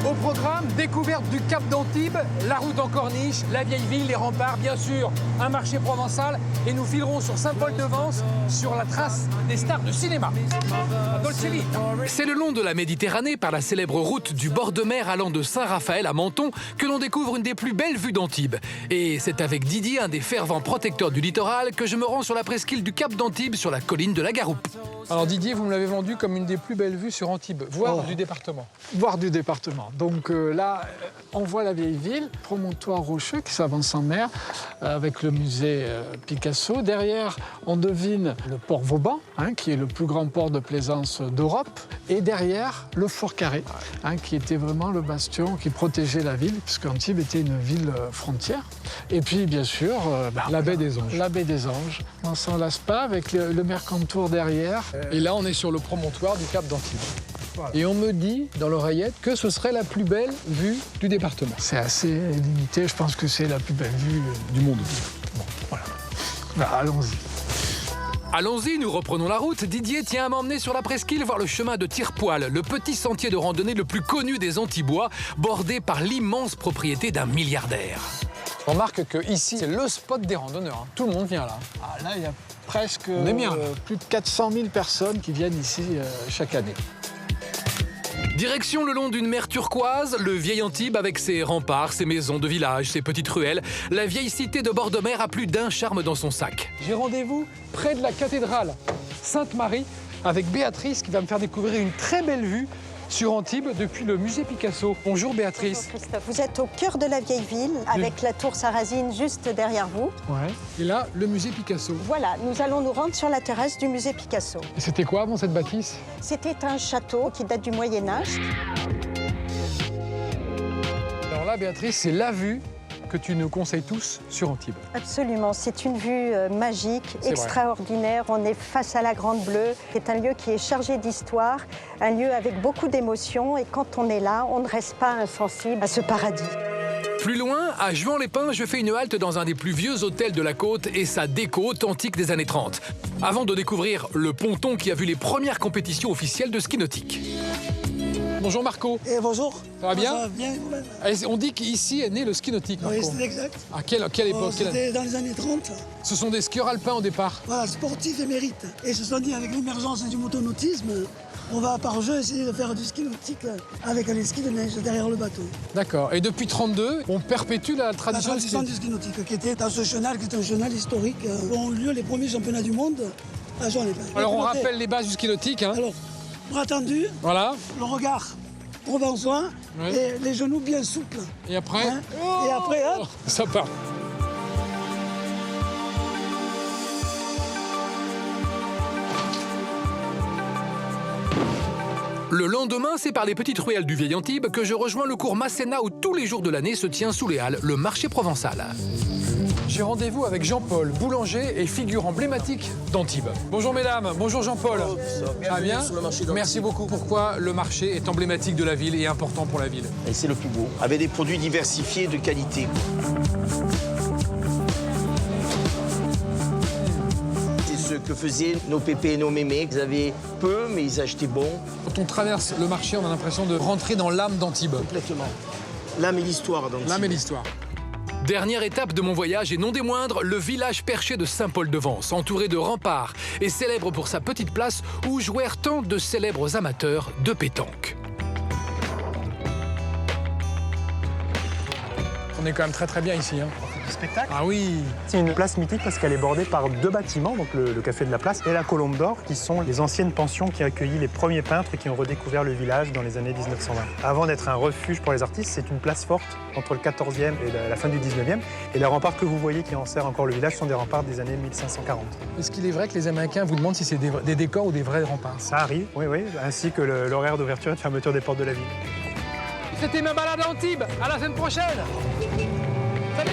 Au programme, découverte du Cap d'Antibes, la route en corniche, la vieille ville, les remparts, bien sûr, un marché provençal. Et nous filerons sur Saint-Paul-de-Vence, sur la trace des stars de cinéma. La Dolce Vita. C'est le long de la Méditerranée, par la célèbre route du bord de mer allant de Saint-Raphaël à Menton, que l'on découvre une des plus belles vues d'Antibes. Et c'est avec Didier, un des fervents protecteurs du littoral, que je me rends sur la presqu'île du Cap d'Antibes, sur la colline de la Garoupe. Alors Didier, vous me l'avez vendu comme une des plus belles vues sur Antibes, voire du département. Voire du département. Donc là, on voit la vieille ville, promontoire rocheux qui s'avance en mer, avec le musée Picasso. Derrière, on devine le port Vauban, qui est le plus grand port de plaisance d'Europe. Et derrière, le Fort Carré, qui était vraiment le bastion qui protégeait la ville, puisque Antibes était une ville frontière. Et puis, bien sûr, La baie des Anges. La baie des Anges. On s'en lasse pas, avec le Mercantour derrière. Et là, on est sur le promontoire du Cap d'Antibes. Voilà. Et on me dit, dans l'oreillette, que ce serait la plus belle vue du département. C'est assez limité, je pense que c'est la plus belle vue Du monde. Bon, voilà. Allons-y. Allons-y, nous reprenons la route. Didier tient à m'emmener sur la presqu'île voir le chemin de Tire-Poil, le petit sentier de randonnée le plus connu des Antibois, bordé par l'immense propriété d'un milliardaire. On remarque qu'ici, c'est le spot des randonneurs. Tout le monde vient là. Ah, là, il y a presque On est bien, là. plus de 400 000 personnes qui viennent ici chaque année. Direction le long d'une mer turquoise, le vieil Antibes avec ses remparts, ses maisons de village, ses petites ruelles. La vieille cité de bord de mer a plus d'un charme dans son sac. J'ai rendez-vous près de la cathédrale Sainte-Marie avec Béatrice qui va me faire découvrir une très belle vue sur Antibes depuis le musée Picasso. Bonjour Béatrice. Bonjour Christophe, vous êtes au cœur de la vieille ville avec la tour Sarrasine juste derrière vous. Ouais. Et là, le musée Picasso. Voilà, nous allons nous rendre sur la terrasse du musée Picasso. Et c'était quoi avant cette bâtisse? C'était un château qui date du Moyen-Âge. Alors là, Béatrice, c'est la vue que tu nous conseilles tous sur Antibes. Absolument, c'est une vue magique, C'est extraordinaire. On est face à la Grande Bleue. C'est un lieu qui est chargé d'histoire, un lieu avec beaucoup d'émotions. Et quand on est là, on ne reste pas insensible à ce paradis. Plus loin, à Juan-les-Pins, je fais une halte dans un des plus vieux hôtels de la côte et sa déco authentique des années 30. Avant de découvrir le ponton qui a vu les premières compétitions officielles de ski nautique. Bonjour Marco. Et bonjour. Ça va bien? Ça va bien, vous-même. On dit qu'ici est né le ski nautique, Marco. Oui, c'est exact. À quelle époque? C'était dans les années 30. Ce sont des skieurs alpins au départ. Voilà, sportifs émérites. Et se sont dit, avec l'émergence du motonautisme, on va par jeu essayer de faire du ski nautique avec les skis de neige derrière le bateau. D'accord. Et depuis 32, on perpétue la La tradition du ski tradition du ski nautique, qui était dans ce chenal, qui est un chenal historique, où ont eu lieu les premiers championnats du monde à Juan-les-Pins. Alors on rappelle les bases du ski nautique. Alors, bras tendus, Voilà. le regard provençois Oui. et les genoux bien souples. Et après Hein. Et après, hop. Ça part. Le lendemain, c'est par les petites ruelles du vieil Antibes que je rejoins le cours Masséna où tous les jours de l'année se tient sous les halles le marché provençal. J'ai rendez-vous avec Jean-Paul, boulanger et figure emblématique d'Antibes. Bonjour mesdames, bonjour Jean-Paul. Ça va bien? Merci beaucoup. Pourquoi le marché est emblématique de la ville et important pour la ville? Et c'est le plus beau, avec des produits diversifiés de qualité. C'est ce que faisaient nos pépés et nos mémés. Ils avaient peu, mais ils achetaient bon. Quand on traverse le marché, on a l'impression de rentrer dans l'âme d'Antibes. Complètement. L'âme et l'histoire d'Antibes. L'âme et l'histoire. Dernière étape de mon voyage et non des moindres, le village perché de Saint-Paul-de-Vence, entouré de remparts et célèbre pour sa petite place où jouèrent tant de célèbres amateurs de pétanque. On est quand même très bien ici. Spectacle. Ah oui. C'est une place mythique parce qu'elle est bordée par deux bâtiments, donc le Café de la Place et la Colombe d'Or, qui sont les anciennes pensions qui accueilli les premiers peintres qui ont redécouvert le village dans les années 1920. Avant d'être un refuge pour les artistes, c'est une place forte entre le 14e et la fin du 19e. Et les remparts que vous voyez qui enserrent encore le village sont des remparts des années 1540. Est-ce qu'il est vrai que les Américains vous demandent si c'est des décors ou des vrais remparts? Ça arrive, oui, ainsi que l'horaire d'ouverture et de fermeture des portes de la ville. C'était ma balade à Antibes. À la semaine prochaine. Salut.